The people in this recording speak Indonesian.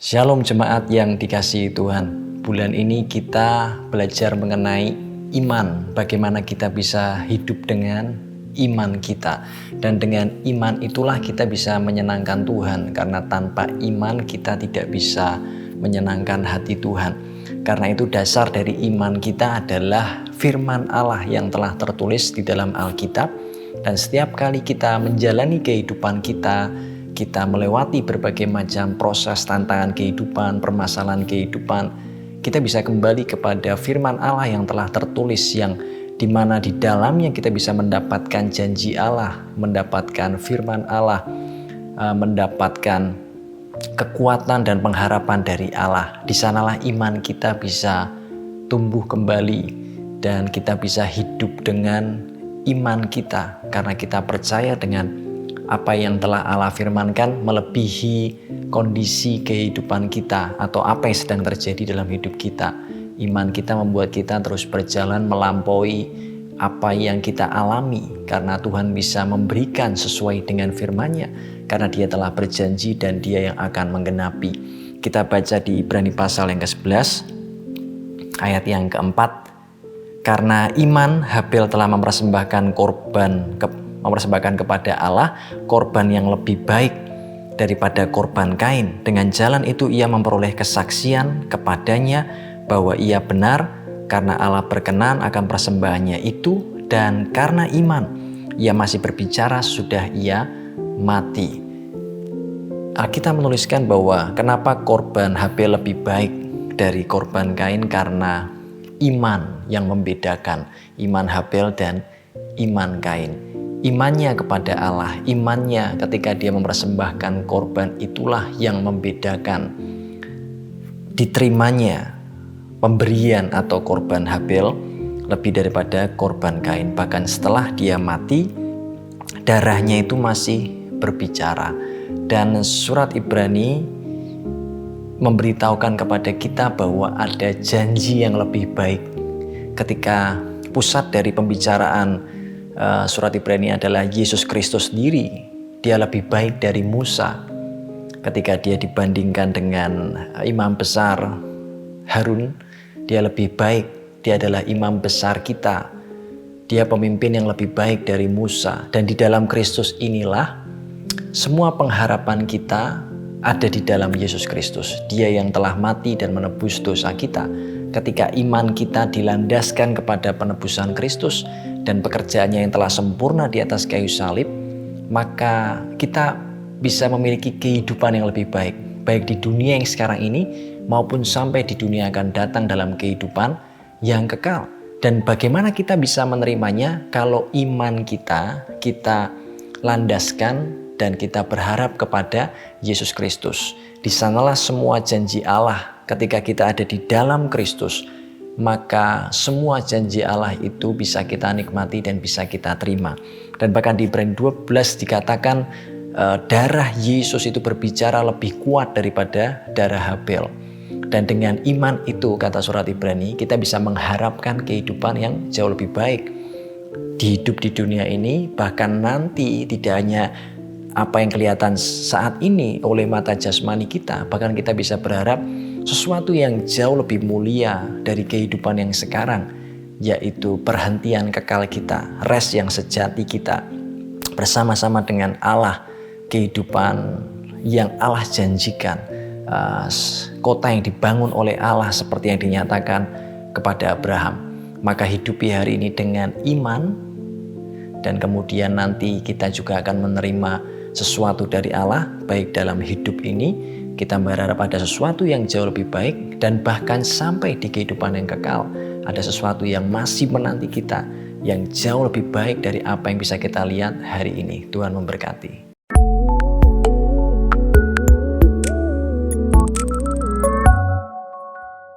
Shalom jemaat yang dikasihi Tuhan. Bulan ini kita belajar mengenai iman. Bagaimana kita bisa hidup dengan iman kita. Dan dengan iman itulah kita bisa menyenangkan Tuhan. Karena tanpa iman kita tidak bisa menyenangkan hati Tuhan. Karena itu dasar dari iman kita adalah firman Allah yang telah tertulis di dalam Alkitab. Dan setiap kali kita menjalani kehidupan kita melewati berbagai macam proses, tantangan kehidupan, permasalahan kehidupan, kita bisa kembali kepada firman Allah yang telah tertulis, yang dimana di dalamnya kita bisa mendapatkan janji Allah, mendapatkan firman Allah, mendapatkan kekuatan dan pengharapan dari Allah. Di sanalah iman kita bisa tumbuh kembali dan kita bisa hidup dengan iman kita, karena kita percaya dengan apa yang telah Allah firmankan melebihi kondisi kehidupan kita atau apa yang sedang terjadi dalam hidup kita. Iman kita membuat kita terus berjalan melampaui apa yang kita alami, karena Tuhan bisa memberikan sesuai dengan firman-Nya, karena Dia telah berjanji dan Dia yang akan menggenapi. Kita baca di Ibrani pasal yang ke-11 ayat yang keempat. Karena iman Habel telah mempersembahkan kepada Allah korban yang lebih baik daripada korban Kain. Dengan jalan itu ia memperoleh kesaksian kepadanya bahwa ia benar, karena Allah berkenan akan persembahannya itu, dan karena iman ia masih berbicara sudah ia mati. Alkitab menuliskan bahwa kenapa korban Habel lebih baik dari korban Kain, karena iman yang membedakan iman Habel dan iman Kain. Imannya kepada Allah, imannya ketika dia mempersembahkan korban, itulah yang membedakan diterimanya pemberian atau korban Habel lebih daripada korban Kain. Bahkan setelah dia mati, darahnya itu masih berbicara. Dan surat Ibrani memberitahukan kepada kita bahwa ada janji yang lebih baik. Ketika pusat dari pembicaraan surat Ibrani adalah Yesus Kristus sendiri, Dia lebih baik dari Musa. Ketika Dia dibandingkan dengan imam besar Harun, Dia lebih baik. Dia adalah imam besar kita. Dia pemimpin yang lebih baik dari Musa. Dan di dalam Kristus inilah semua pengharapan kita ada di dalam Yesus Kristus. Dia yang telah mati dan menebus dosa kita. Ketika iman kita dilandaskan kepada penebusan Kristus dan pekerjaannya yang telah sempurna di atas kayu salib, maka kita bisa memiliki kehidupan yang lebih baik, baik di dunia yang sekarang ini maupun sampai di dunia akan datang dalam kehidupan yang kekal. Dan bagaimana kita bisa menerimanya? Kalau iman kita landaskan dan kita berharap kepada Yesus Kristus. Di sanalah semua janji Allah. Ketika kita ada di dalam Kristus, maka semua janji Allah itu bisa kita nikmati dan bisa kita terima. Dan bahkan di Ibrani 12 dikatakan darah Yesus itu berbicara lebih kuat daripada darah Habel. Dan dengan iman itu, kata surat Ibrani, kita bisa mengharapkan kehidupan yang jauh lebih baik. Di hidup di dunia ini, bahkan nanti tidak hanya apa yang kelihatan saat ini oleh mata jasmani kita, bahkan kita bisa berharap sesuatu yang jauh lebih mulia dari kehidupan yang sekarang, yaitu perhentian kekal kita, rest yang sejati kita, bersama-sama dengan Allah, kehidupan yang Allah janjikan, kota yang dibangun oleh Allah seperti yang dinyatakan kepada Abraham. Maka hidupi hari ini dengan iman, dan kemudian nanti kita juga akan menerima sesuatu dari Allah, baik dalam hidup ini kita berharap ada sesuatu yang jauh lebih baik, dan bahkan sampai di kehidupan yang kekal ada sesuatu yang masih menanti kita yang jauh lebih baik dari apa yang bisa kita lihat hari ini. Tuhan memberkati.